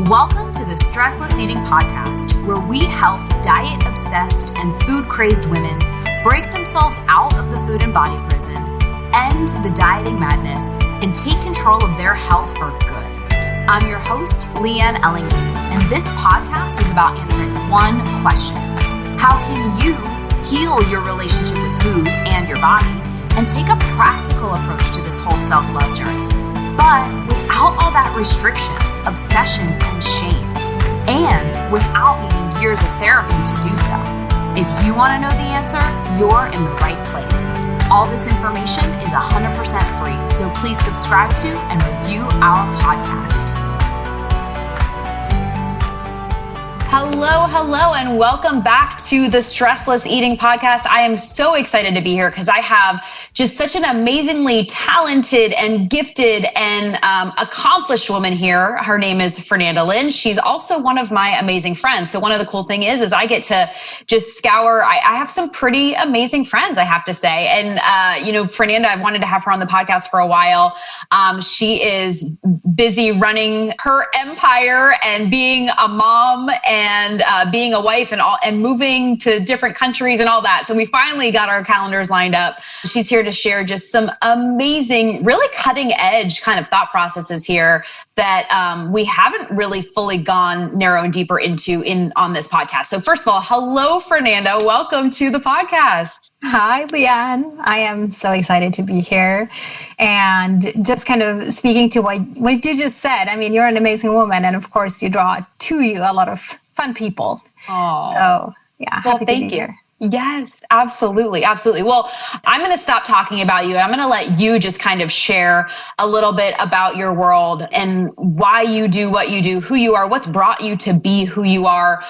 Welcome to the Stressless Eating Podcast, where we help diet-obsessed and food-crazed women break themselves out of the food and body prison, end the dieting madness, and take control of their health for good. I'm your host, Leanne Ellington, and this podcast is about answering one question. How can you heal your relationship with food and your body and take a practical approach to this whole self-love journey, but without all that restriction, obsession, and shame, and without needing years of therapy to do so? If you want to know the answer, you're in the right place. All this information is 100% free, so please subscribe to and review our podcast. Hello, and welcome back to the Stressless Eating Podcast. I am so excited to be here because I have just such an amazingly talented and gifted and accomplished woman here. Her name is Fernanda Lynn. She's also one of my amazing friends. So one of the cool thing is I get to just scour. I have some pretty amazing friends, I have to say. And, Fernanda, I wanted to have her on the podcast for a while. She is busy running her empire and being a mom and being a wife and moving to different countries and all that. So we finally got our calendars lined up. She's here to share just some amazing, really cutting edge kind of thought processes here that we haven't really fully gone narrow and deeper into on this podcast. So first of all, hello, Fernanda. Welcome to the podcast. Hi, Leanne. I am so excited to be here. And just kind of speaking to what you just said, I mean, you're an amazing woman. And of course, you draw to you a lot of fun people. Oh, so yeah, well, happy thank to be you. here. Yes, absolutely. Absolutely. Well, I'm going to stop talking about you. I'm going to let you just kind of share a little bit about your world and why you do what you do, who you are, what's brought you to be who you are.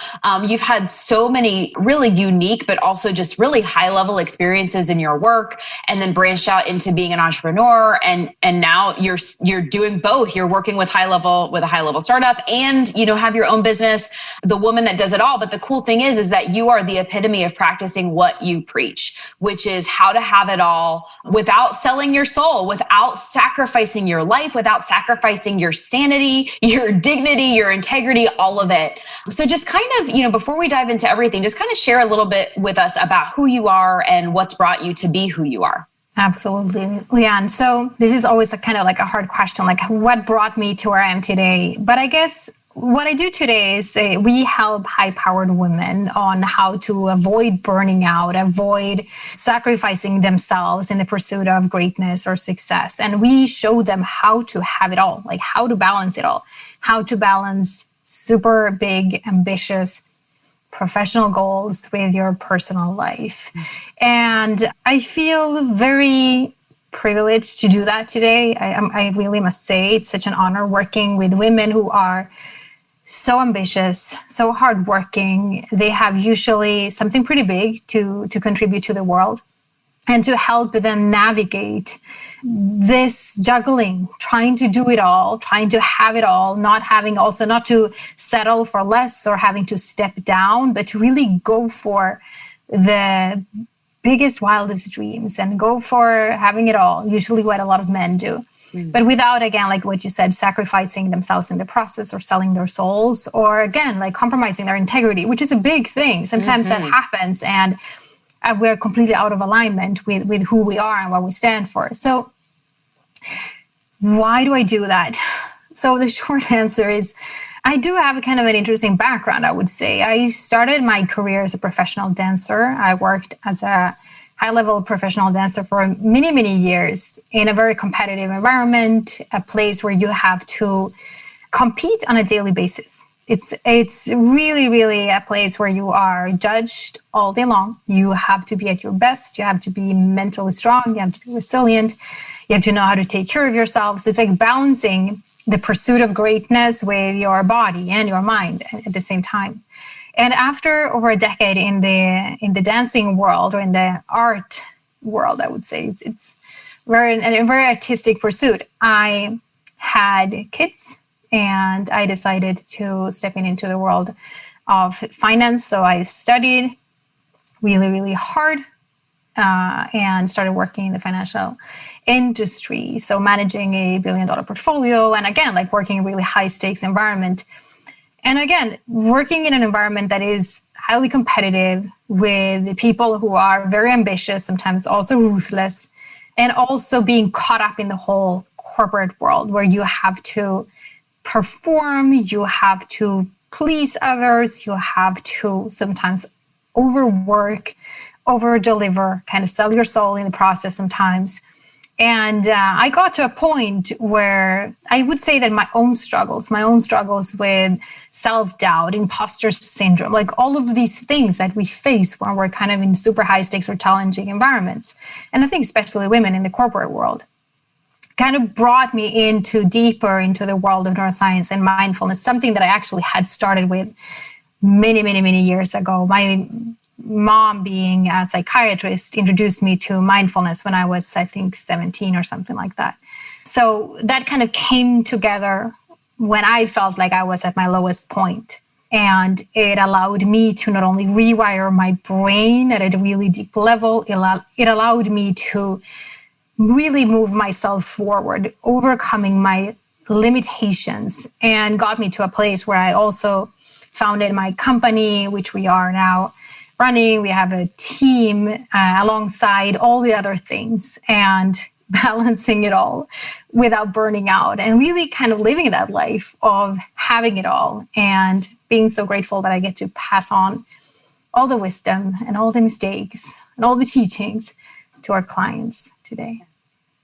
You've had so many really unique, but also just really high level experiences in your work, and then branched out into being an entrepreneur. And now you're doing both. You're working with a high level startup and, have your own business, the woman that does it all. But the cool thing is that you are the epitome of practicing what you preach, which is how to have it all without selling your soul, without sacrificing your life, without sacrificing your sanity, your dignity, your integrity, all of it. So just kind of, before we dive into everything, just kind of share a little bit with us about who you are and what's brought you to be who you are. Absolutely, Leanne. So this is always a kind of like a hard question, like what brought me to where I am today? But I guess what I do today is we help high-powered women on how to avoid burning out, avoid sacrificing themselves in the pursuit of greatness or success. And we show them how to have it all, like how to balance it all, how to balance super big, ambitious professional goals with your personal life. And I feel very privileged to do that today. I really must say it's such an honor working with women who are so ambitious, so hardworking. They have usually something pretty big to contribute to the world, and to help them navigate this juggling, trying to do it all, trying to have it all, not to settle for less or having to step down, but to really go for the biggest, wildest dreams and go for having it all, usually what a lot of men do. But without, again, like what you said, sacrificing themselves in the process or selling their souls, or again, like compromising their integrity, which is a big thing. Sometimes that happens, and we're completely out of alignment with who we are and what we stand for. So why do I do that? So the short answer is I do have a kind of an interesting background, I would say. I started my career as a professional dancer. I worked as a high-level professional dancer for many, many years in a very competitive environment, a place where you have to compete on a daily basis. It's really, really a place where you are judged all day long. You have to be at your best. You have to be mentally strong. You have to be resilient. You have to know how to take care of yourself. So it's like balancing the pursuit of greatness with your body and your mind at the same time. And after over a decade in the dancing world, or in the art world, I would say it's a very artistic pursuit. I had kids, and I decided to step into the world of finance. So I studied really, really hard and started working in the financial industry. So managing a $1 billion portfolio, and again, like working in a really high stakes environment. And again, working in an environment that is highly competitive with people who are very ambitious, sometimes also ruthless, and also being caught up in the whole corporate world where you have to perform, you have to please others, you have to sometimes overwork, over deliver, kind of sell your soul in the process sometimes. And I got to a point where I would say that my own struggles with self-doubt, imposter syndrome, like all of these things that we face when we're kind of in super high stakes or challenging environments. And I think especially women in the corporate world kind of brought me deeper into the world of neuroscience and mindfulness, something that I actually had started with many years ago. My mom, being a psychiatrist, introduced me to mindfulness when I was, I think, 17 or something like that. So that kind of came together when I felt like I was at my lowest point. And it allowed me to not only rewire my brain at a really deep level, it allowed me to really move myself forward, overcoming my limitations, and got me to a place where I also founded my company, which we are now running. We have a team alongside all the other things, and balancing it all without burning out, and really kind of living that life of having it all, and being so grateful that I get to pass on all the wisdom and all the mistakes and all the teachings to our clients today.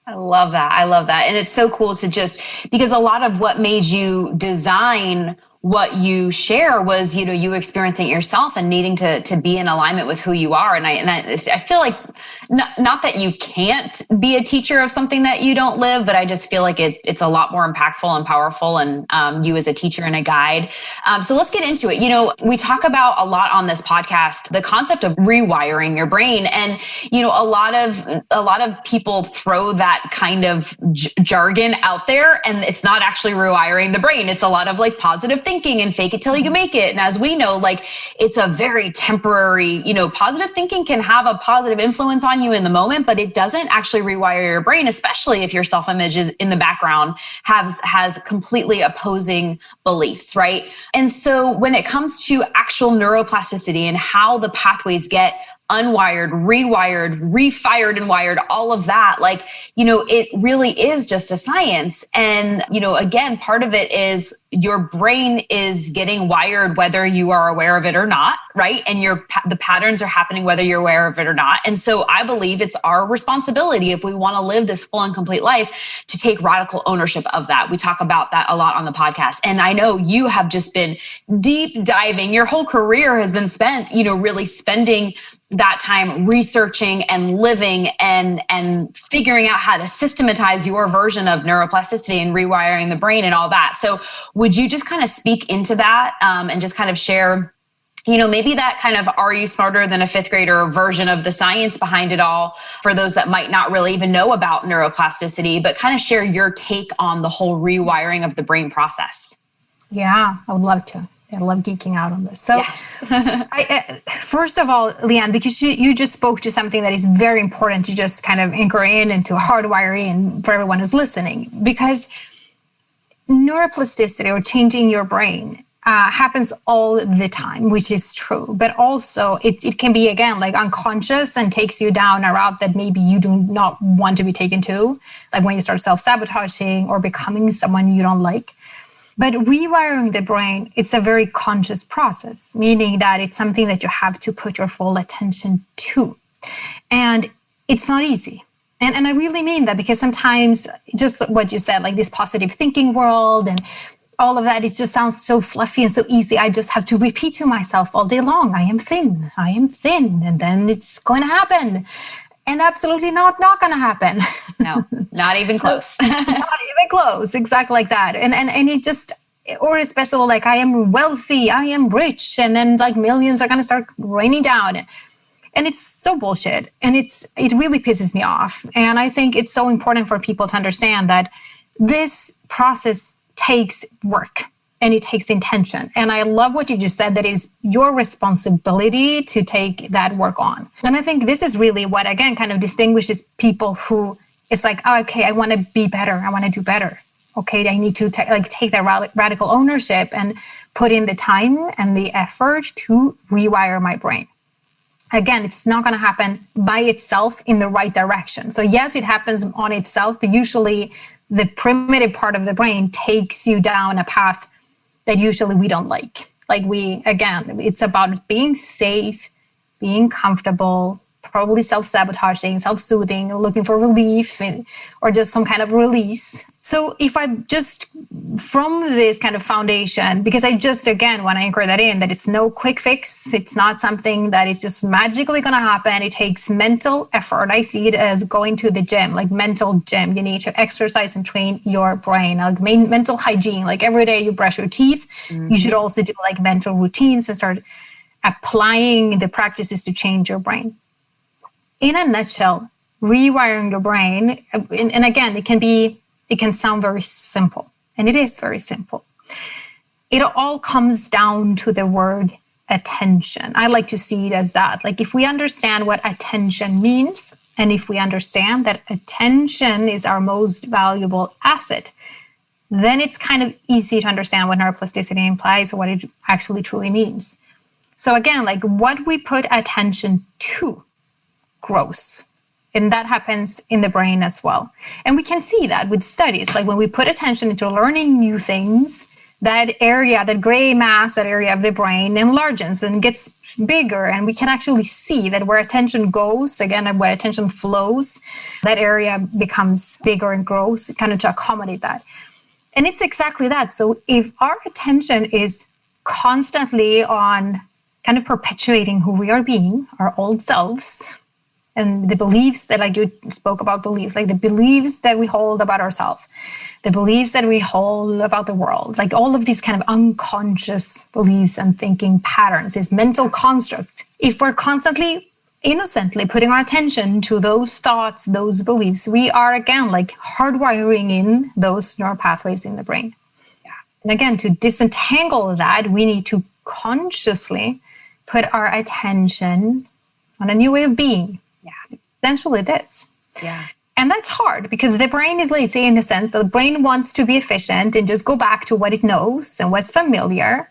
I love that. And it's so cool to because a lot of what made you design what you share was, you experiencing it yourself and needing to be in alignment with who you are. And I feel like not that you can't be a teacher of something that you don't live, but I just feel like it's a lot more impactful and powerful, and you as a teacher and a guide. So let's get into it. We talk about a lot on this podcast, the concept of rewiring your brain. And, a lot of people throw that kind of jargon out there, and it's not actually rewiring the brain. It's a lot of like positive thinking and fake it till you can make it. And as we know, like it's a very temporary, positive thinking can have a positive influence on you in the moment, but it doesn't actually rewire your brain, especially if your self-image is in the background has completely opposing beliefs, right? And so when it comes to actual neuroplasticity and how the pathways get unwired, rewired, refired and wired, all of that, it really is just a science. And, again, part of it is your brain is getting wired whether you are aware of it or not, right? And the patterns are happening whether you're aware of it or not. And so I believe it's our responsibility, if we want to live this full and complete life, to take radical ownership of that. We talk about that a lot on the podcast. And I know you have just been deep diving. Your whole career has been spent, really spending that time researching and living and figuring out how to systematize your version of neuroplasticity and rewiring the brain and all that. So would you just kind of speak into that and just kind of share, maybe that kind of are you smarter than a fifth grader version of the science behind it all for those that might not really even know about neuroplasticity, but kind of share your take on the whole rewiring of the brain process? Yeah, I would love to. I love geeking out on this. So yes. First of all, Leanne, because you just spoke to something that is very important to just kind of anchor into hardwiring and for everyone who's listening, because neuroplasticity or changing your brain happens all the time, which is true. But also it can be, again, like unconscious and takes you down a route that maybe you do not want to be taken to, like when you start self-sabotaging or becoming someone you don't like. But rewiring the brain, it's a very conscious process, meaning that it's something that you have to put your full attention to. And it's not easy. And I really mean that, because sometimes just what you said, like this positive thinking world and all of that, it just sounds so fluffy and so easy. I just have to repeat to myself all day long, I am thin, and then it's going to happen. And absolutely not going to happen. No, not even close. Not even close. Exactly like that. And it just, or especially like I am wealthy, I am rich, and then like millions are going to start raining down. And it's so bullshit. And it really pisses me off. And I think it's so important for people to understand that this process takes work. And it takes intention. And I love what you just said, that is your responsibility to take that work on. And I think this is really what, again, kind of distinguishes people who it's like, oh, okay, I want to be better. I want to do better. Okay, I need to take that radical ownership and put in the time and the effort to rewire my brain. Again, it's not going to happen by itself in the right direction. So yes, it happens on itself, but usually the primitive part of the brain takes you down a path that usually we don't like. It's about being safe, being comfortable, probably self-sabotaging, self-soothing, looking for relief or just some kind of release. So if I just, from this kind of foundation, because I just, again, want to anchor that in, that it's no quick fix. It's not something that is just magically going to happen. It takes mental effort. I see it as going to the gym, like mental gym. You need to exercise and train your brain, like mental hygiene. Like every day you brush your teeth, you should also do like mental routines and start applying the practices to change your brain. In a nutshell, rewiring your brain, and again, it can sound very simple, and it is very simple. It all comes down to the word attention. I like to see it as that. Like if we understand what attention means, and if we understand that attention is our most valuable asset, then it's kind of easy to understand what neuroplasticity implies or what it actually truly means. So again, like what we put attention to grows. And that happens in the brain as well. And we can see that with studies. Like when we put attention into learning new things, that area, that gray mass, that area of the brain enlarges and gets bigger. And we can actually see that where attention goes, again, where attention flows, that area becomes bigger and grows, kind of to accommodate that. And it's exactly that. So if our attention is constantly on kind of perpetuating who we are being, our old selves, and the beliefs that, like you spoke about beliefs, like the beliefs that we hold about ourselves, the beliefs that we hold about the world, like all of these kind of unconscious beliefs and thinking patterns, this mental construct. If we're constantly innocently putting our attention to those thoughts, those beliefs, we are again like hardwiring in those neural pathways in the brain. Yeah. And again, to disentangle that, we need to consciously put our attention on a new way of being. Yeah, essentially this. Yeah. And that's hard because the brain is lazy in the sense that the brain wants to be efficient and just go back to what it knows and what's familiar.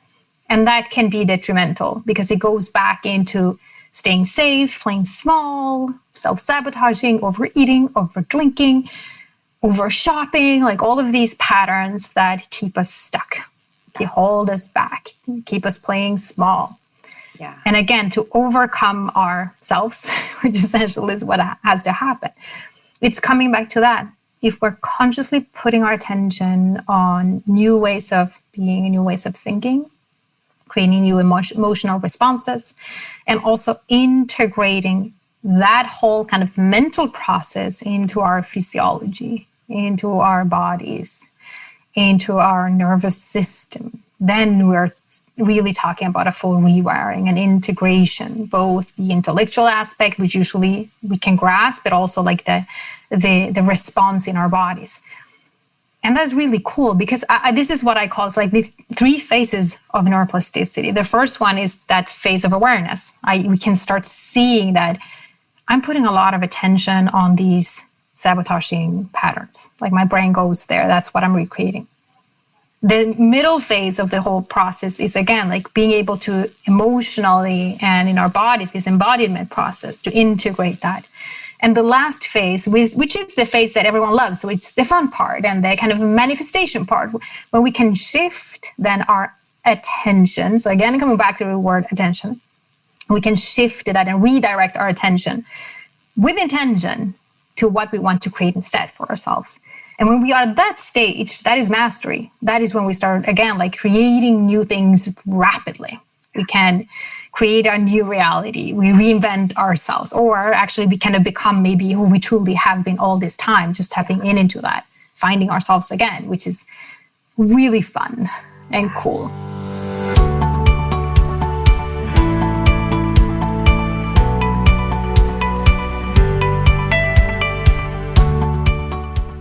And that can be detrimental because it goes back into staying safe, playing small, self-sabotaging, overeating, overdrinking, over-shopping, like all of these patterns that keep us stuck, they hold us back, keep us playing small. Yeah. And again, to overcome ourselves, which essentially is what has to happen, it's coming back to that. If we're consciously putting our attention on new ways of being, new ways of thinking, creating new emotional responses, and also integrating that whole kind of mental process into our physiology, into our bodies, into our nervous system, then we're really talking about a full rewiring and integration, both the intellectual aspect, which usually we can grasp, but also like the response in our bodies. And that's really cool because this is what I call like the three phases of neuroplasticity. The first one is that phase of awareness. We can start seeing that I'm putting a lot of attention on these sabotaging patterns. Like my brain goes there. That's what I'm recreating. The middle phase of the whole process is, again, like being able to emotionally and in our bodies, this embodiment process, to integrate that. And the last phase, which is the phase that everyone loves, so it's the fun part and the kind of manifestation part, where we can shift then our attention. So again, coming back to the word attention, we can shift that and redirect our attention with intention to what we want to create instead for ourselves. And when we are at that stage, that is mastery. That is when we start, again, like creating new things rapidly. We can create our new reality. We reinvent ourselves, or actually we kind of become maybe who we truly have been all this time, just tapping into that, finding ourselves again, which is really fun and cool.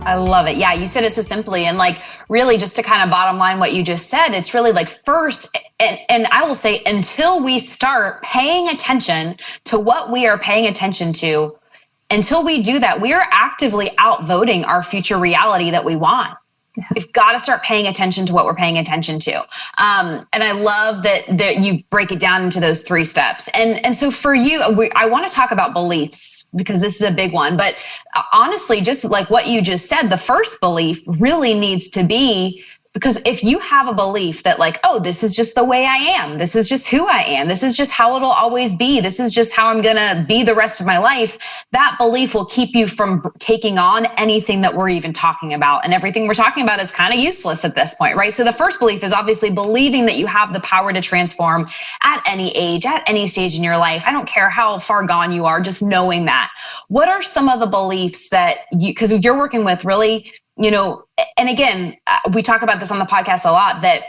I love it. Yeah, you said it so simply. And like really just to kind of bottom line what you just said, it's really like first, and I will say until we start paying attention to what we are paying attention to, until we do that, we are actively outvoting our future reality that we want. We've got to start paying attention to what we're paying attention to. And I love that you break it down into those 3 steps. And so for you, I want to talk about beliefs because this is a big one. But honestly, just like what you just said, the first belief really needs to be, because if you have a belief that like, oh, this is just the way I am, this is just who I am, this is just how it'll always be, this is just how I'm going to be the rest of my life, that belief will keep you from taking on anything that we're even talking about. And everything we're talking about is kind of useless at this point, right? So the first belief is obviously believing that you have the power to transform at any age, at any stage in your life. I don't care how far gone you are, just knowing that. What are some of the beliefs that because you're working with really, and again, we talk about this on the podcast a lot, that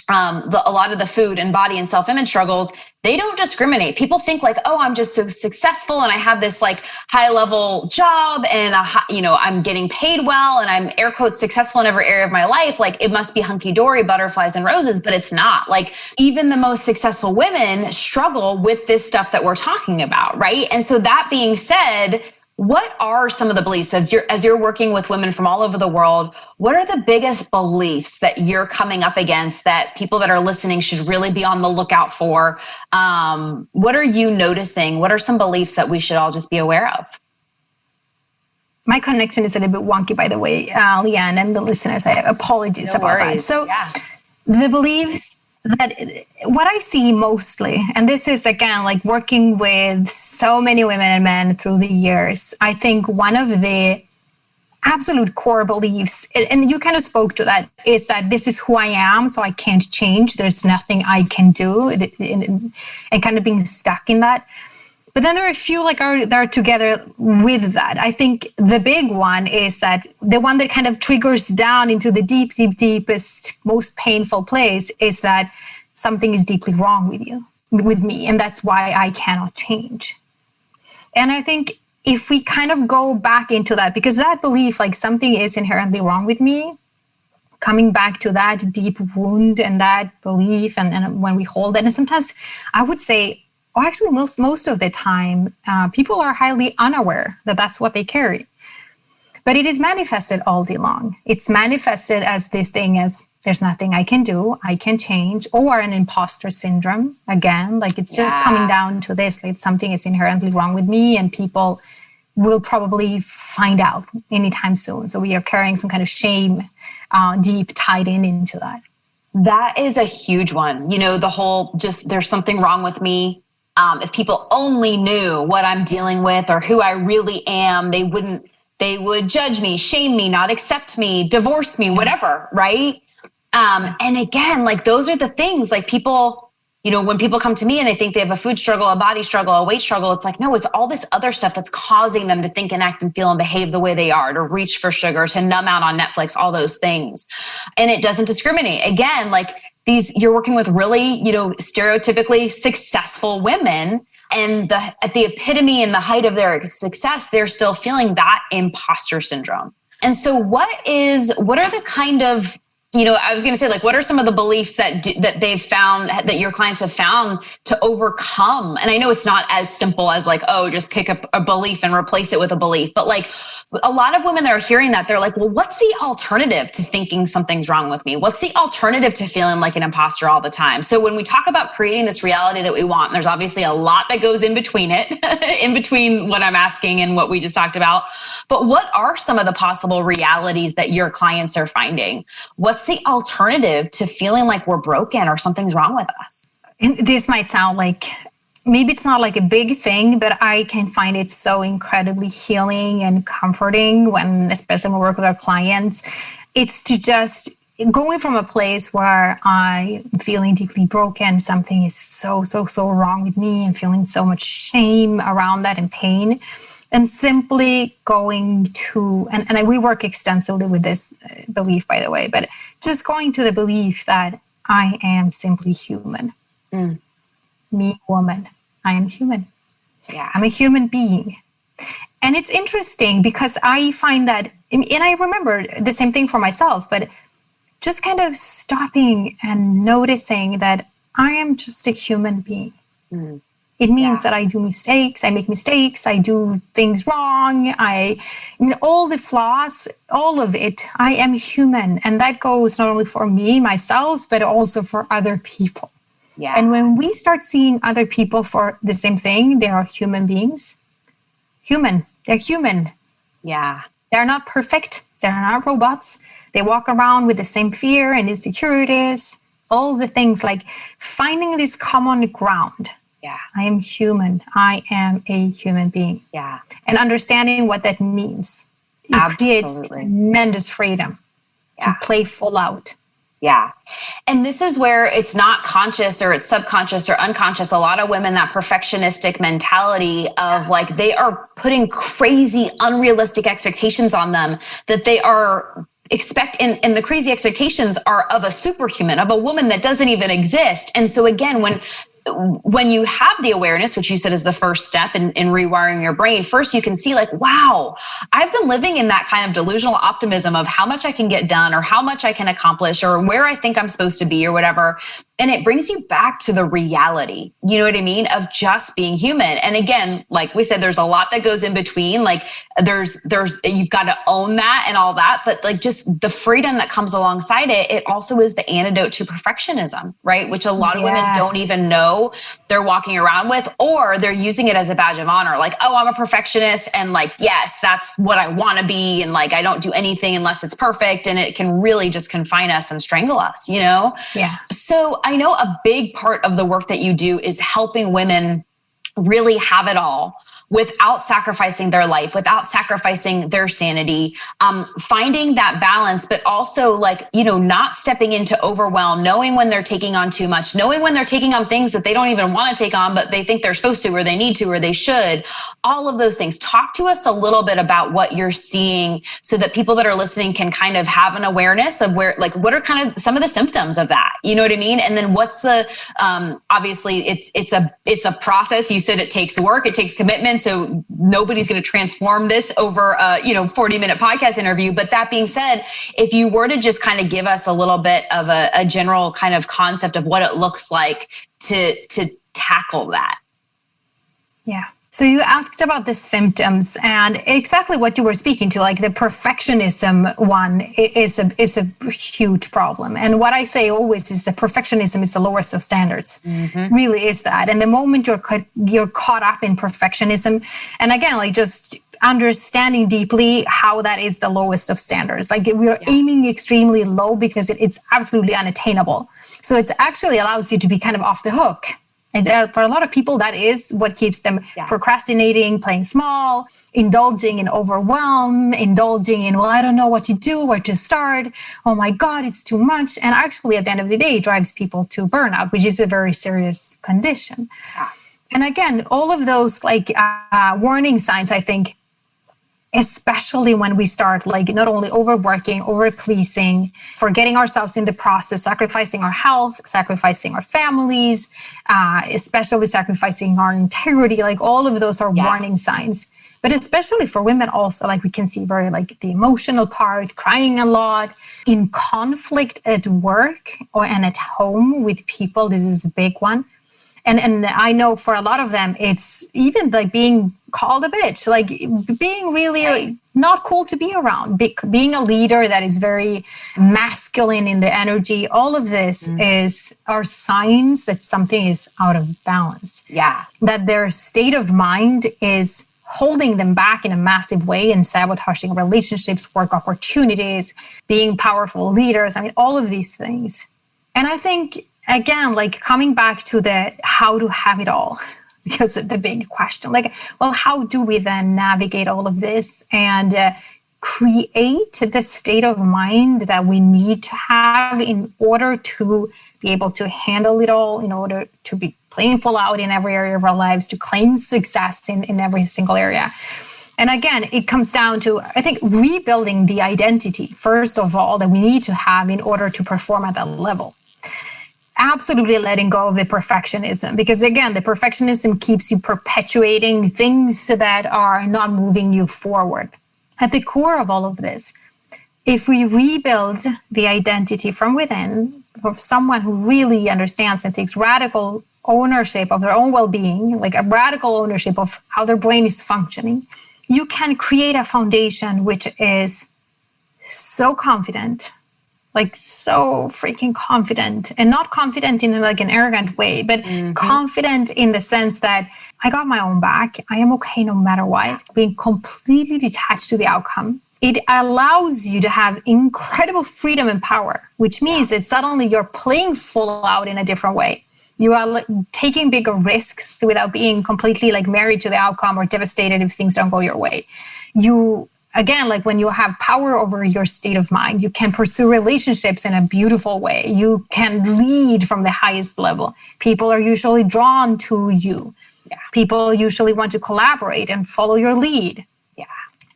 a lot of the food and body and self-image struggles, they don't discriminate. People think like, oh, I'm just so successful and I have this like high level job and, I'm getting paid well and I'm air quotes successful in every area of my life. Like it must be hunky dory, butterflies and roses, but it's not. Like even the most successful women struggle with this stuff that we're talking about. Right. And so that being said, what are some of the beliefs as you're working with women from all over the world? What are the biggest beliefs that you're coming up against that people that are listening should really be on the lookout for? What are you noticing? What are some beliefs that we should all just be aware of? My connection is a little bit wonky, by the way, Leanne, and the listeners. I apologies about that. So the beliefs that what I see mostly, and this is again, like working with so many women and men through the years, I think one of the absolute core beliefs, and you kind of spoke to that, is that this is who I am, so I can't change. There's nothing I can do, and kind of being stuck in that. But then there are a few that are together with that. I think the big one is that the one that kind of triggers down into the deepest, most painful place is that something is deeply wrong with me. And that's why I cannot change. And I think if we kind of go back into that, because that belief, like something is inherently wrong with me, coming back to that deep wound and that belief, and when we hold it, and sometimes I would say, or actually most of the time, people are highly unaware that that's what they carry. But it is manifested all day long. It's manifested as this thing as there's nothing I can do, I can change, or an imposter syndrome. Again, like it's just coming down to this, like something is inherently wrong with me and people will probably find out anytime soon. So we are carrying some kind of shame deep tied into that. That is a huge one. The whole just there's something wrong with me. If people only knew what I'm dealing with or who I really am, they would judge me, shame me, not accept me, divorce me, whatever. Right. And again, like those are the things like people, when people come to me and they think they have a food struggle, a body struggle, a weight struggle, it's like, no, it's all this other stuff that's causing them to think and act and feel and behave the way they are, to reach for sugar, to numb out on Netflix, all those things. And it doesn't discriminate. Again, like, you're working with really, stereotypically successful women, and at the epitome and the height of their success, they're still feeling that imposter syndrome. And so what are the kind of, I was going to say, like, what are some of the beliefs that they've found, that your clients have found to overcome? And I know it's not as simple as like, oh, just pick up a belief and replace it with a belief. But like a lot of women that are hearing that, they're like, well, what's the alternative to thinking something's wrong with me? What's the alternative to feeling like an imposter all the time? So when we talk about creating this reality that we want, there's obviously a lot that goes in between it, in between what I'm asking and what we just talked about. But what are some of the possible realities that your clients are finding? What's the alternative to feeling like we're broken or something's wrong with us? And this might sound like, maybe it's not like a big thing, but I can find it so incredibly healing and comforting especially when we work with our clients. It's to just going from a place where I'm feeling deeply broken, something is so wrong with me, and feeling so much shame around that and pain. And simply going to, and we work extensively with this belief, by the way, but just going to the belief that I am simply human. Me, woman, I am human. Yeah. I'm a human being. And it's interesting because I find that, and I remember the same thing for myself, but just kind of stopping and noticing that I am just a human being. It means that I do mistakes, I make mistakes, I do things wrong, all the flaws, all of it. I am human. And that goes not only for me, myself, but also for other people. Yeah. And when we start seeing other people for the same thing, they are human beings. They're human. Yeah. They're not perfect. They're not robots. They walk around with the same fear and insecurities, all the things, like finding this common ground. Yeah. I am human. I am a human being. Yeah. And understanding what that means. It creates tremendous freedom to play full out. Yeah. And this is where it's not conscious or it's subconscious or unconscious. A lot of women, that perfectionistic mentality of like, they are putting crazy, unrealistic expectations on them that they are and the crazy expectations are of a superhuman, of a woman that doesn't even exist. And so again, when you have the awareness, which you said is the first step in rewiring your brain, first you can see like, wow, I've been living in that kind of delusional optimism of how much I can get done or how much I can accomplish or where I think I'm supposed to be or whatever. And it brings you back to the reality, you know what I mean, of just being human. And again, like we said, there's a lot that goes in between. Like there's you've got to own that and all that, but like just the freedom that comes alongside it, it also is the antidote to perfectionism, right? Which a lot of women don't even know they're walking around with, or they're using it as a badge of honor. Like, oh, I'm a perfectionist. And like, yes, that's what I want to be. And like, I don't do anything unless it's perfect. And it can really just confine us and strangle us, you know? Yeah. So I know a big part of the work that you do is helping women really have it all without sacrificing their life, without sacrificing their sanity, finding that balance, but also like, you know, not stepping into overwhelm, knowing when they're taking on too much, knowing when they're taking on things that they don't even want to take on, but they think they're supposed to, or they need to, or they should, all of those things. Talk to us a little bit about what you're seeing so that people that are listening can kind of have an awareness of where, like, what are kind of some of the symptoms of that? You know what I mean? And then what's the, obviously it's a process. You said it takes work, it takes commitment. So nobody's going to transform this over a 40-minute podcast interview. But that being said, if you were to just kind of give us a little bit of a general kind of concept of what it looks like to tackle that. Yeah. So you asked about the symptoms and exactly what you were speaking to, like the perfectionism one is a huge problem. And what I say always is that perfectionism is the lowest of standards. Mm-hmm. Really is that. And the moment you're caught up in perfectionism, and again, like just understanding deeply how that is the lowest of standards. Like we're aiming extremely low because it's absolutely unattainable. So it actually allows you to be kind of off the hook. And for a lot of people, that is what keeps them procrastinating, playing small, indulging in overwhelm, indulging in, well, I don't know what to do, where to start. Oh my God, it's too much. And actually, at the end of the day, it drives people to burnout, which is a very serious condition. Yeah. And again, all of those warning signs, I think, especially when we start like not only overworking, over-pleasing, forgetting ourselves in the process, sacrificing our health, sacrificing our families, especially sacrificing our integrity, like all of those are warning signs. But especially for women also, like we can see very like the emotional part, crying a lot, in conflict at work and at home with people, this is a big one. And I know for a lot of them, it's even like being called a bitch, like being really not cool to be around, being a leader that is very masculine in the energy. All of this are signs that something is out of balance. Yeah. That their state of mind is holding them back in a massive way and sabotaging relationships, work opportunities, being powerful leaders. I mean, all of these things. And I think, again, like coming back to the how to have it all, because the big question, like, well, how do we then navigate all of this and create the state of mind that we need to have in order to be able to handle it all, in order to be playing full out in every area of our lives, to claim success in every single area. And again, it comes down to, I think, rebuilding the identity, first of all, that we need to have in order to perform at that level. Absolutely letting go of the perfectionism, because again, the perfectionism keeps you perpetuating things that are not moving you forward. At the core of all of this, if we rebuild the identity from within of someone who really understands and takes radical ownership of their own well-being, like a radical ownership of how their brain is functioning, you can create a foundation which is so confident, like so freaking confident, and not confident in like an arrogant way, but confident in the sense that I got my own back. I am okay no matter what, being completely detached to the outcome. It allows you to have incredible freedom and power, which means that suddenly you're playing full out in a different way. You are taking bigger risks without being completely like married to the outcome or devastated if things don't go your way. You, again, like when you have power over your state of mind, you can pursue relationships in a beautiful way. You can lead from the highest level. People are usually drawn to you. Yeah. People usually want to collaborate and follow your lead. Yeah.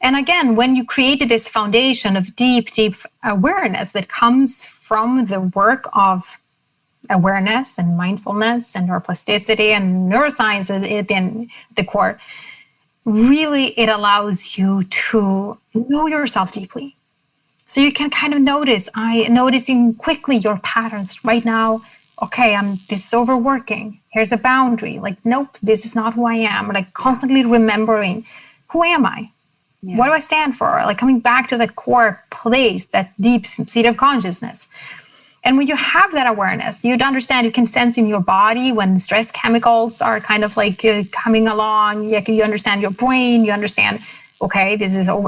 And again, when you created this foundation of deep, deep awareness that comes from the work of awareness and mindfulness and neuroplasticity and neuroscience in the core, really it allows you to know yourself deeply. So you can kind of noticing quickly your patterns right now. Okay, this is overworking. Here's a boundary. Like, nope, this is not who I am. Like constantly remembering, who am I? Yeah. What do I stand for? Like coming back to that core place, that deep seat of consciousness. And when you have that awareness, you'd understand, you can sense in your body when stress chemicals are kind of like coming along. You understand your brain, you understand, okay,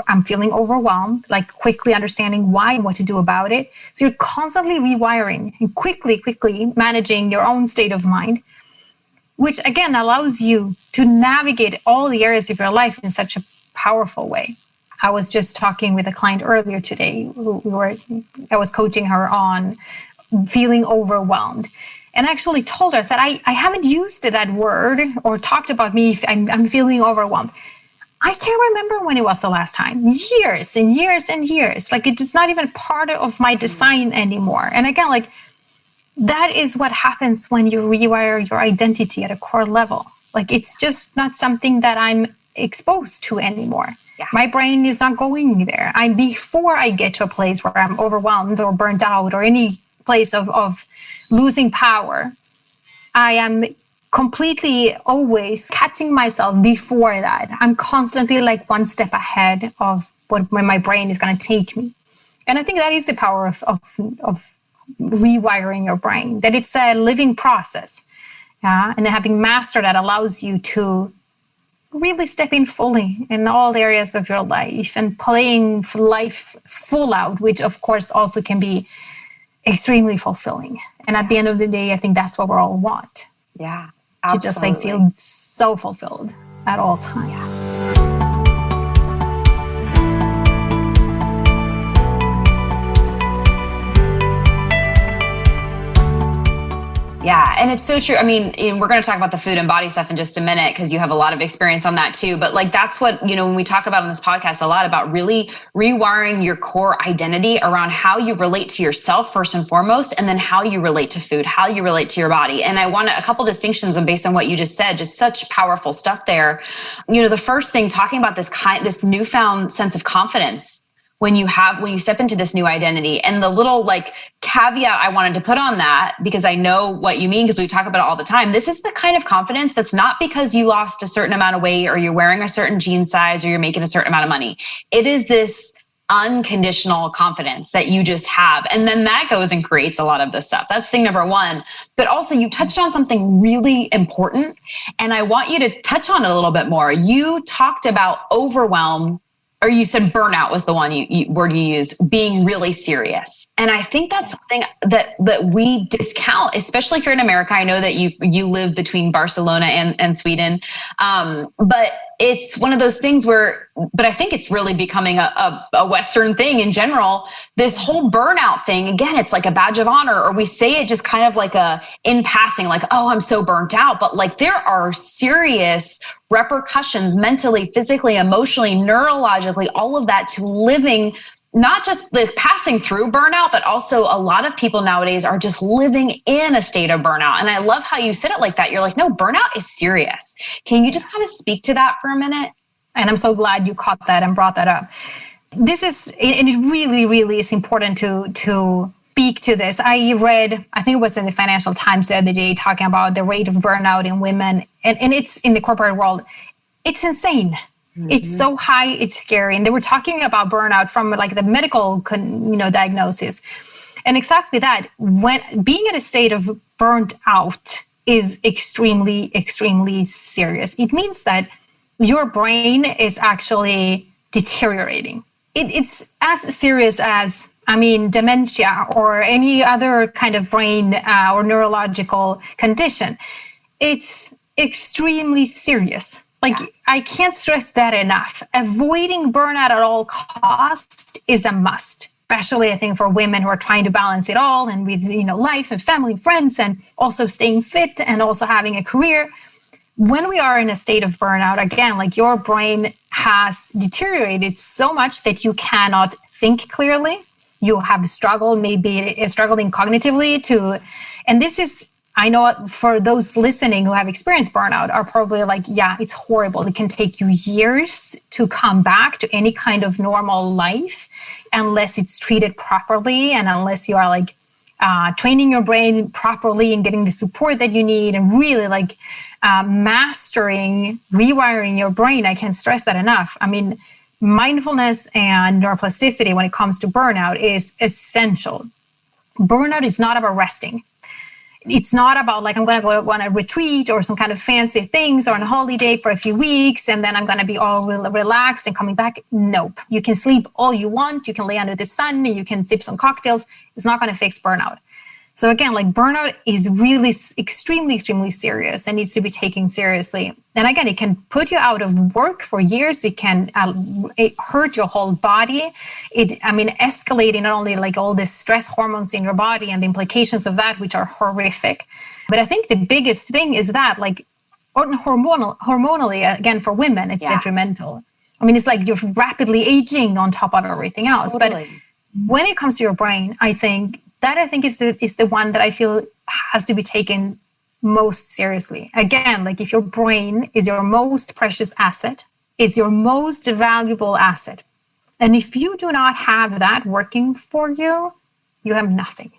I'm feeling overwhelmed, like quickly understanding why and what to do about it. So you're constantly rewiring and quickly managing your own state of mind, which again allows you to navigate all the areas of your life in such a powerful way. I was just talking with a client earlier today. I was coaching her on feeling overwhelmed. And I actually told her that I haven't used that word or talked about me, I'm feeling overwhelmed. I can't remember when it was the last time. Years and years and years. Like it's not even part of my design anymore. And again, like that is what happens when you rewire your identity at a core level. Like it's just not something that I'm exposed to anymore. Yeah. My brain is not going there. Before I get to a place where I'm overwhelmed or burnt out or any place of losing power, I am completely always catching myself before that. I'm constantly like one step ahead of where my brain is going to take me. And I think that is the power of rewiring your brain, that it's a living process. Yeah? And having mastered that allows you to really step in fully in all areas of your life and playing life full out, which of course also can be extremely fulfilling. And at the end of the day, I think that's what we all want. Yeah, absolutely. To just like feel so fulfilled at all times. Yeah, and it's so true. I mean, we're going to talk about the food and body stuff in just a minute because you have a lot of experience on that too. But like that's what, when we talk about on this podcast a lot about really rewiring your core identity around how you relate to yourself first and foremost, and then how you relate to food, how you relate to your body. And I want a couple distinctions and based on what you just said, just such powerful stuff there. The first thing, talking about this newfound sense of confidence when you step into this new identity. And the little like caveat I wanted to put on that, because I know what you mean, because we talk about it all the time. This is the kind of confidence that's not because you lost a certain amount of weight or you're wearing a certain jean size or you're making a certain amount of money. It is this unconditional confidence that you just have. And then that goes and creates a lot of this stuff. That's thing number one. But also you touched on something really important. And I want you to touch on it a little bit more. You talked about overwhelm, or you said burnout was the word you used, being really serious. And I think that's something that we discount, especially here in America. I know that you live between Barcelona and Sweden. But it's one of those things but I think it's really becoming a Western thing in general. This whole burnout thing, again, it's like a badge of honor, or we say it just kind of like in passing, like, oh, I'm so burnt out. But like there are serious repercussions mentally, physically, emotionally, neurologically, all of that to living, not just the passing through burnout, but also a lot of people nowadays are just living in a state of burnout. And I love how you said it like that. You're like, no, burnout is serious. Can you just kind of speak to that for a minute? And I'm so glad you caught that and brought that up. This is, and it really, really is important to speak to this. I read, I think it was in the Financial Times the other day, talking about the rate of burnout in women, and it's in the corporate world. It's insane. Mm-hmm. It's so high, it's scary. And they were talking about burnout from like the medical, diagnosis. And exactly that, when being in a state of burnt out is extremely, extremely serious. It means that your brain is actually deteriorating. It's as serious as, dementia or any other kind of brain or neurological condition. It's extremely serious. I can't stress that enough. Avoiding burnout at all costs is a must, especially I think for women who are trying to balance it all and with, life and family, friends, and also staying fit and also having a career. When we are in a state of burnout, again, your brain has deteriorated so much that you cannot think clearly. You have struggled, maybe struggling cognitively and this is, I know for those listening who have experienced burnout are probably it's horrible. It can take you years to come back to any kind of normal life unless it's treated properly and unless you are training your brain properly and getting the support that you need and really mastering, rewiring your brain. I can't stress that enough. Mindfulness and neuroplasticity when it comes to burnout is essential. Burnout is not about resting. It's not about I'm going to go on a retreat or some kind of fancy things or on a holiday for a few weeks and then I'm going to be all relaxed and coming back. Nope. You can sleep all you want. You can lay under the sun. You can sip some cocktails. It's not going to fix burnout. So again, burnout is really extremely, extremely serious and needs to be taken seriously. And again, it can put you out of work for years. It can hurt your whole body. Escalating not only all the stress hormones in your body and the implications of that, which are horrific. But I think the biggest thing is that hormonally, again, for women, it's detrimental. It's you're rapidly aging on top of everything else. Totally. But when it comes to your brain, I think is the one that I feel has to be taken most seriously. Again, if your brain is your most precious asset, it's your most valuable asset. And if you do not have that working for you, you have nothing.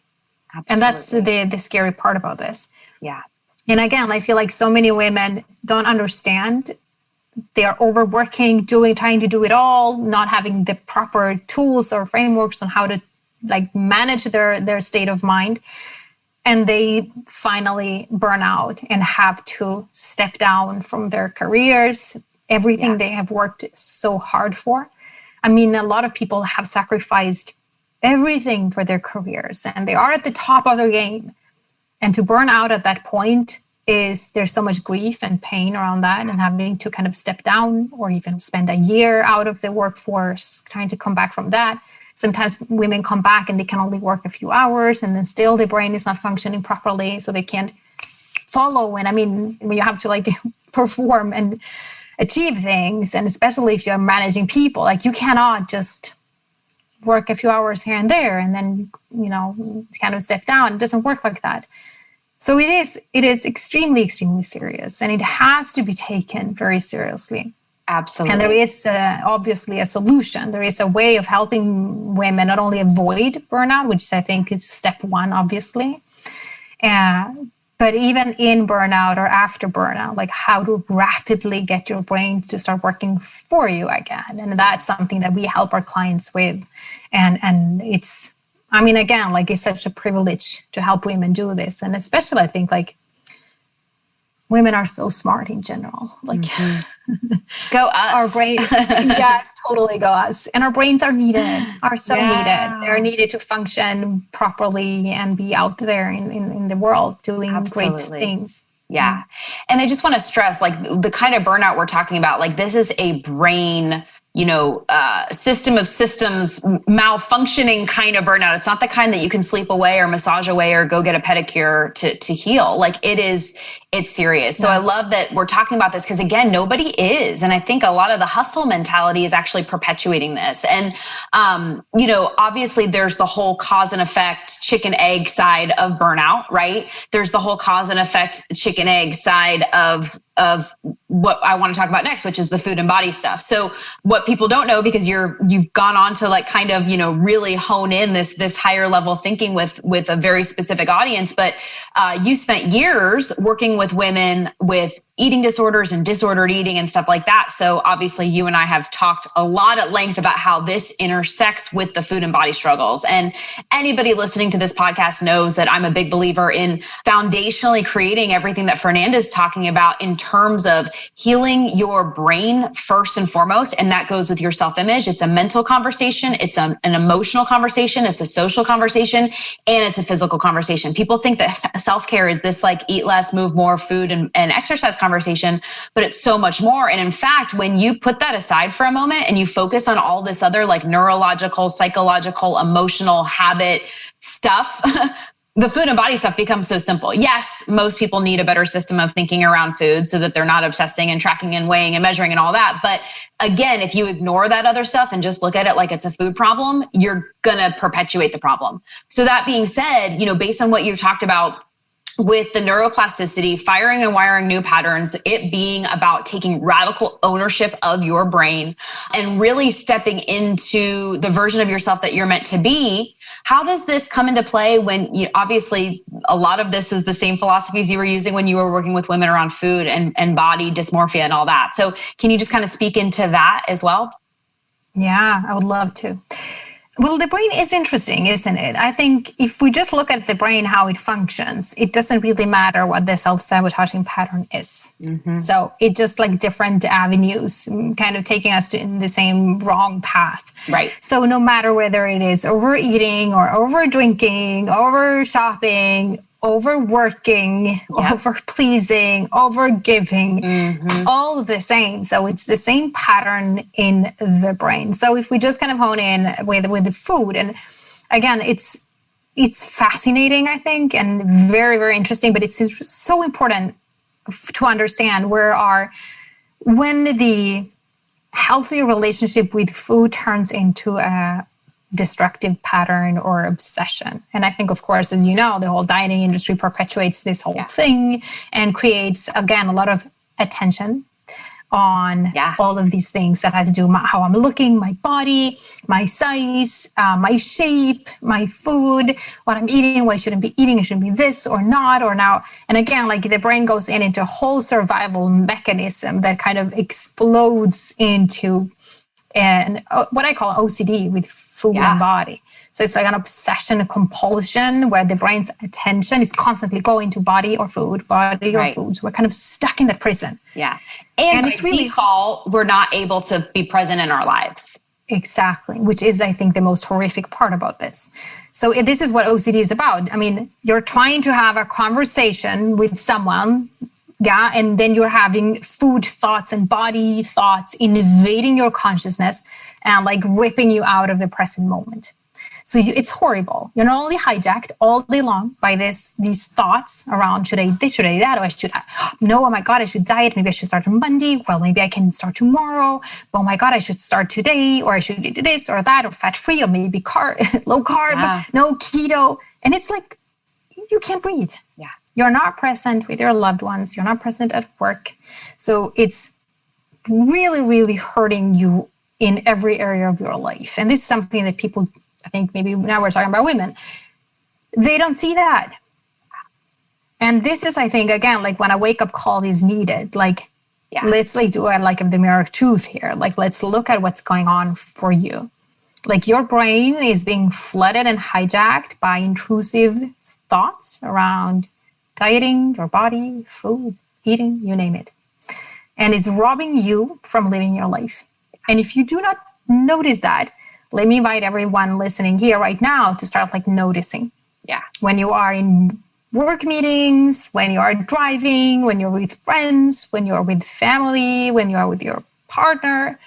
Absolutely. And that's the scary part about this. Yeah. And again, I feel so many women don't understand. They are overworking, trying to do it all, not having the proper tools or frameworks on how to manage their state of mind, and they finally burn out and have to step down from their careers, everything they have worked so hard for. A lot of people have sacrificed everything for their careers and they are at the top of their game, and to burn out at that point there's so much grief and pain around that, and having to kind of step down or even spend a year out of the workforce trying to come back from that. Sometimes women come back and they can only work a few hours and then still the brain is not functioning properly. So they can't follow. And when you have to perform and achieve things, and especially if you're managing people, you cannot just work a few hours here and there and then, kind of step down. It doesn't work like that. So it is extremely, extremely serious, and it has to be taken very seriously. Absolutely. And there is obviously a solution. There is a way of helping women not only avoid burnout, which I think is step one, obviously, but even in burnout or after burnout, how to rapidly get your brain to start working for you again. And that's something that we help our clients with. And it's, again, it's such a privilege to help women do this. And especially, I think, women are so smart in general. Go us. Our brain, yes, totally go us. And our brains are needed, needed. They're needed to function properly and be out there in the world doing great things. Yeah. And I just want to stress, the kind of burnout we're talking about, this is a brain system of systems malfunctioning kind of burnout. It's not the kind that you can sleep away or massage away or go get a pedicure to heal. It's serious. So I love that we're talking about this because, again, nobody is. And I think a lot of the hustle mentality is actually perpetuating this. And, obviously there's the whole cause and effect chicken egg side of burnout, right? There's the whole cause and effect chicken egg side of what I want to talk about next, which is the food and body stuff. So what people don't know, because you've gone on to like kind of, really hone in this higher level thinking with a very specific audience, but you spent years working with women with eating disorders and disordered eating and stuff like that. So obviously you and I have talked a lot at length about how this intersects with the food and body struggles. And anybody listening to this podcast knows that I'm a big believer in foundationally creating everything that Fernanda is talking about in terms of healing your brain first and foremost. And that goes with your self-image. It's a mental conversation. It's an emotional conversation. It's a social conversation, and it's a physical conversation. People think that self-care is this like eat less, move more, food and exercise conversation, but it's so much more. And in fact, when you put that aside for a moment and you focus on all this other like neurological, psychological, emotional habit stuff, the food and body stuff becomes so simple. Yes, most people need a better system of thinking around food so that they're not obsessing and tracking and weighing and measuring and all that. But again, if you ignore that other stuff and just look at it like it's a food problem, you're going to perpetuate the problem. So that being said, based on what you've talked about with the neuroplasticity, firing and wiring new patterns, it being about taking radical ownership of your brain and really stepping into the version of yourself that you're meant to be. How does this come into play when obviously a lot of this is the same philosophies you were using when you were working with women around food and body dysmorphia and all that? So can you just kind of speak into that as well? Yeah, I would love to. Well, the brain is interesting, isn't it? I think if we just look at the brain, how it functions, it doesn't really matter what the self-sabotaging pattern is. Mm-hmm. So it just like different avenues kind of taking us in the same wrong path. Right. So no matter whether it is overeating or over drinking, over shopping, overworking, over pleasing, over giving, all the same. So it's the same pattern in the brain. So if we just kind of hone in with the food, and again, it's fascinating, I think, and very, very interesting, but it's so important to understand when the healthy relationship with food turns into a destructive pattern or obsession. And I think, of course, as you know, the whole dieting industry perpetuates this whole thing and creates, again, a lot of attention on all of these things that have to do with how I'm looking, my body, my size, my shape, my food, what I'm eating, what I shouldn't be eating, it shouldn't be this or not, or now. And again, like the brain goes into a whole survival mechanism that kind of explodes into what I call OCD with food and body. So it's like an obsession, a compulsion where the brain's attention is constantly going to body or food. So we're kind of stuck in that prison. Yeah. And it's really default, we're not able to be present in our lives. Exactly. Which is, I think, the most horrific part about this. So this is what OCD is about. I mean, you're trying to have a conversation with someone, and then you're having food thoughts and body thoughts invading your consciousness and like ripping you out of the present moment. So it's horrible. You're not only hijacked all day long by these thoughts around, should I this, should I that, or I should, no, oh my God, I should diet. Maybe I should start on Monday. Well, maybe I can start tomorrow. Oh my God, I should start today, or I should do this or that, or fat-free, or maybe low carb, no keto. And it's like, you can't breathe. Yeah. You're not present with your loved ones. You're not present at work. So it's really, really hurting you in every area of your life. And this is something that people, I think maybe now we're talking about women, they don't see that. And this is, I think, again, like when a wake-up call is needed, like, let's like do it like of the mirror of truth here. Like, let's look at what's going on for you. Like your brain is being flooded and hijacked by intrusive thoughts around dieting, your body, food, eating, you name it. And it's robbing you from living your life. And if you do not notice that, let me invite everyone listening here right now to start like noticing. Yeah. When you are in work meetings, when you are driving, when you're with friends, when you're with family, when you are with your partner,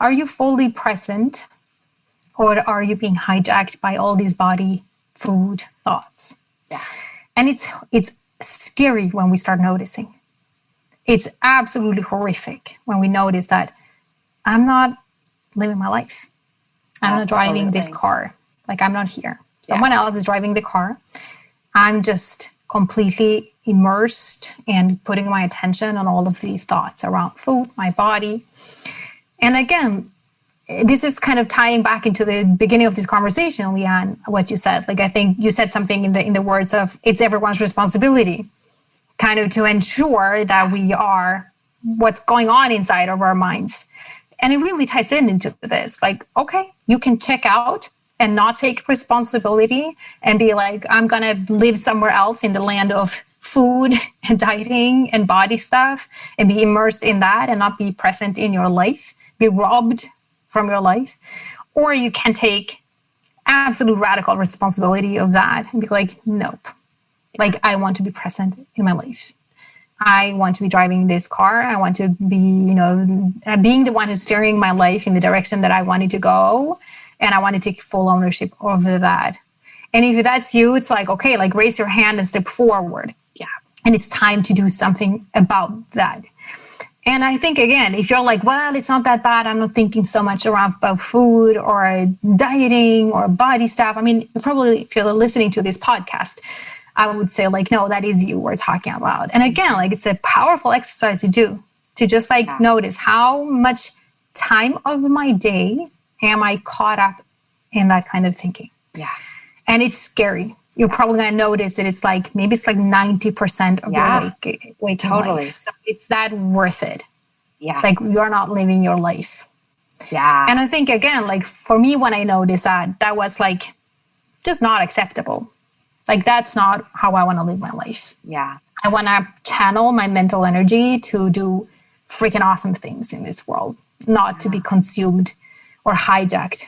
are you fully present, or are you being hijacked by all these body, food thoughts? Yeah. And it's scary when we start noticing. It's absolutely horrific when we notice that I'm not living my life. I'm not driving this car. Like I'm not here. Someone else is driving the car. I'm just completely immersed and putting my attention on all of these thoughts around food, my body. And again, this is kind of tying back into the beginning of this conversation, Leanne, what you said. Like, I think you said something in the words of, it's everyone's responsibility, kind of to ensure that we are what's going on inside of our minds. And it really ties into this. Like, okay, you can check out and not take responsibility and be like, I'm going to live somewhere else in the land of food and dieting and body stuff and be immersed in that and not be present in your life, be robbed from your life. Or you can take absolute radical responsibility of that and be like, nope, like I want to be present in my life. I want to be driving this car. I want to be, being the one who's steering my life in the direction that I wanted to go. And I want to take full ownership of that. And if that's you, it's like, okay, like raise your hand and step forward. Yeah. And it's time to do something about that. And I think, again, if you're like, well, it's not that bad. I'm not thinking so much about food or dieting or body stuff. I mean, probably if you're listening to this podcast, I would say like, no, that is you we're talking about. And again, like it's a powerful exercise to do, to just like notice how much time of my day am I caught up in that kind of thinking. Yeah. And it's scary. You're probably going to notice that it's like, maybe it's like 90% of your waking life. So it's that worth it. Yeah. Like you're not living your life. Yeah. And I think, again, like for me, when I noticed that was like just not acceptable. Like that's not how I want to live my life. Yeah. I want to channel my mental energy to do freaking awesome things in this world, not to be consumed or hijacked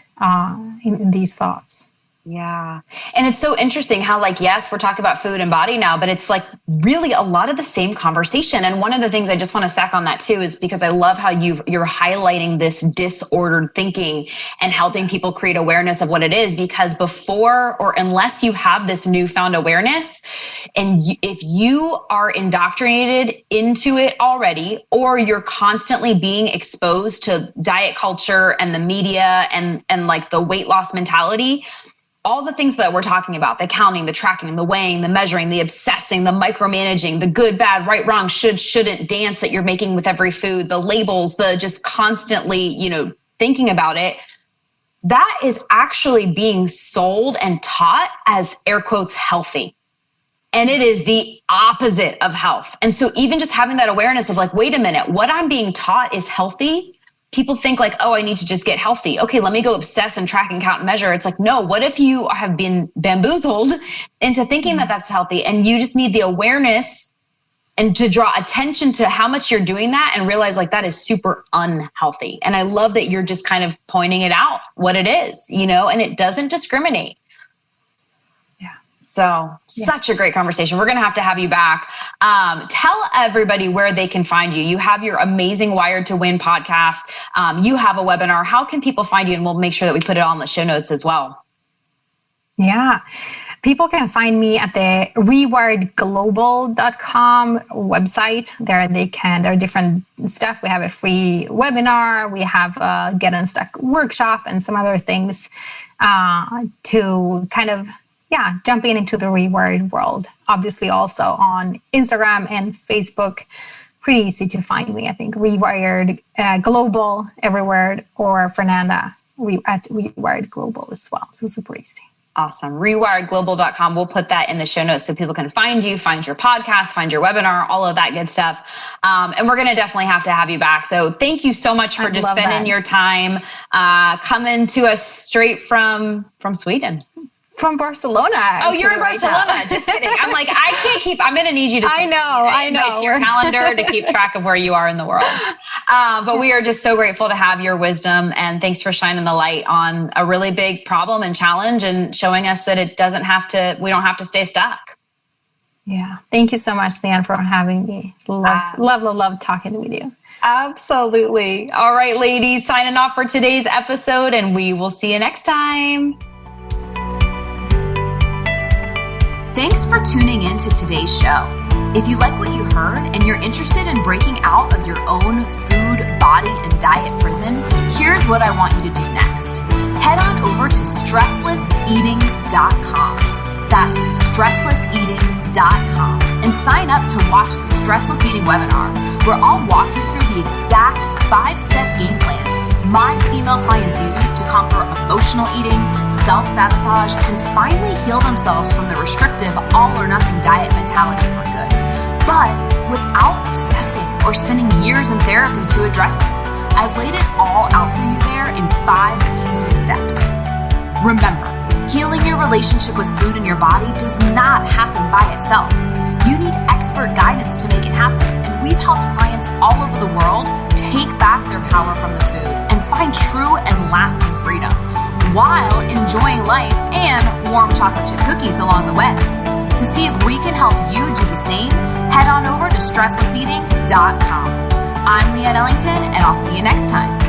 in these thoughts. Yeah. And it's so interesting how like, yes, we're talking about food and body now, but it's like really a lot of the same conversation. And one of the things I just want to stack on that too, is because I love how you're highlighting this disordered thinking and helping people create awareness of what it is, because before, or unless you have this newfound awareness, and if you are indoctrinated into it already, or you're constantly being exposed to diet culture and the media and like the weight loss mentality, all the things that we're talking about, the counting, the tracking, the weighing, the measuring, the obsessing, the micromanaging, the good, bad, right, wrong, should, shouldn't dance that you're making with every food, the labels, the just constantly, thinking about it, that is actually being sold and taught as air quotes healthy. And it is the opposite of health. And so even just having that awareness of like, wait a minute, what I'm being taught is healthy. People think like, oh, I need to just get healthy. Okay, let me go obsess and track and count and measure. It's like, no, what if you have been bamboozled into thinking that that's healthy, and you just need the awareness and to draw attention to how much you're doing that and realize like that is super unhealthy. And I love that you're just kind of pointing it out what it is, and it doesn't discriminate. So such a great conversation. We're going to have you back. Tell everybody where they can find you. You have your amazing Wired to Win podcast. You have a webinar. How can people find you? And we'll make sure that we put it all in the show notes as well. Yeah. People can find me at the rewiredglobal.com website. There are different stuff. We have a free webinar. We have a Get Unstuck workshop and some other things to kind of jumping into the Rewired world. Obviously also on Instagram and Facebook. Pretty easy to find me, I think. Rewired Global everywhere, or Fernanda at Rewired Global as well. So super easy. Awesome. Rewiredglobal.com. We'll put that in the show notes so people can find you, find your podcast, find your webinar, all of that good stuff. And we're going to definitely have you back. So thank you so much for just spending your time coming to us straight from Sweden. From Barcelona. Oh, you're in Barcelona. Just kidding. I'm like, I'm going to need you to I know. To your calendar to keep track of where you are in the world. But we are just so grateful to have your wisdom, and thanks for shining the light on a really big problem and challenge and showing us that we don't have to stay stuck. Yeah. Thank you so much, Leanne, for having me. Love talking with you. Absolutely. All right, ladies, signing off for today's episode, and we will see you next time. Thanks for tuning in to today's show. If you like what you heard and you're interested in breaking out of your own food, body, and diet prison, here's what I want you to do next. Head on over to stresslesseating.com. That's stresslesseating.com and sign up to watch the Stressless Eating webinar, where I'll walk you through the exact 5-step game plan my female clients use to conquer emotional eating, self-sabotage, and finally heal themselves from the restrictive all-or-nothing diet mentality for good, but without obsessing or spending years in therapy to address it. I've laid it all out for you there in 5 easy steps. Remember, healing your relationship with food and your body does not happen by itself. You need expert guidance to make it happen, and we've helped clients all over the world take back their power from the food and find true and lasting freedom, while enjoying life and warm chocolate chip cookies along the way. To see if we can help you do the same, head on over to stresslesseating.com. I'm Leanne Ellington, and I'll see you next time.